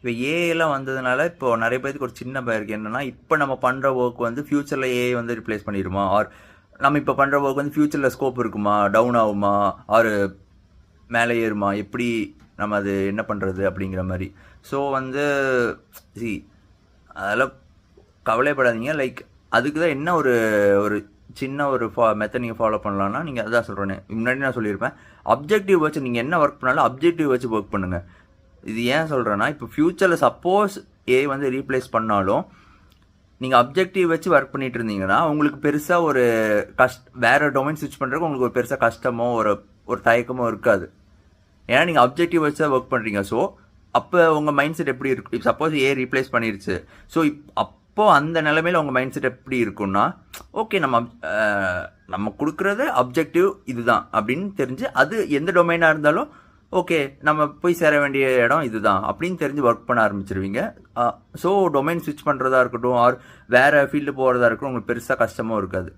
இப்போ ஏஐலாம் வந்ததுனால இப்போ நிறைய பேருக்கு ஒரு சின்ன பயம் இருக்குது என்னென்னா, இப்போ நம்ம பண்ணுற ஒர்க் வந்து ஃப்யூச்சரில் ஏஐ வந்து ரிப்ளேஸ் பண்ணிடுமா, ஆர் நம்ம இப்போ பண்ணுற ஒர்க் வந்து ஃப்யூச்சரில் ஸ்கோப் இருக்குமா, டவுன் ஆகுமா, ஆர் மேலே ஏறுமா, எப்படி நம்ம அது என்ன பண்ணுறது அப்படிங்கிற மாதிரி. ஸோ வந்து சி அதெல்லாம் கவலைப்படாதீங்க. லைக் அதுக்கு தான் என்ன ஒரு ஒரு சின்ன ஒரு மெத்தட் நீங்கள் ஃபாலோ பண்ணலான்னா, நீங்கள் அதான் சொல்கிறேன்னு முன்னாடி நான் சொல்லியிருப்பேன், அப்ஜெக்டிவ் வச்சு நீங்கள் என்ன ஒர்க் பண்ணாலும் அப்ஜெக்டிவ் வச்சு ஒர்க் பண்ணுங்கள். இது ஏன் சொல்கிறேன்னா, இப்போ ஃப்யூச்சரில் சப்போஸ் ஏஐ வந்து ரீப்ளேஸ் பண்ணாலும் நீங்கள் அப்ஜெக்டிவ் வச்சு ஒர்க் பண்ணிட்டு இருந்தீங்கன்னா உங்களுக்கு பெருசாக ஒரு வேறு டொமைன் ஸ்விட்ச் பண்ணுறதுக்கு உங்களுக்கு ஒரு பெருசாக கஷ்டமோ ஒரு தயக்கமோ இருக்காது. ஏன்னா நீங்கள் அப்ஜெக்டிவ் வச்சு தான் ஒர்க் பண்ணுறீங்க. ஸோ அப்போ உங்கள் மைண்ட் செட் எப்படி இருக்கும், இப்போ சப்போஸ் ஏஐ ரீப்ளேஸ் பண்ணிருச்சு, ஸோ அப்போது அந்த நிலைமையில் உங்கள் மைண்ட் செட் எப்படி இருக்குன்னா, ஓகே நம்ம கொடுக்குறது அப்ஜெக்டிவ் இதுதான் அப்படின்னு தெரிஞ்சு, அது எந்த டொமைனாக இருந்தாலும் ஓகே நம்ம போய் சேர வேண்டிய இடம் இதுதான் அப்படின்னு தெரிஞ்சு ஒர்க் பண்ண ஆரம்பிச்சிருவீங்க. ஸோ டொமைன் ஸ்விட்ச் பண்ணுறதா இருக்கட்டும், ஆர் வேறு ஃபீல்டு போகிறதா இருக்கட்டும் உங்களுக்கு பெருசாக கஷ்டமும் இருக்காது.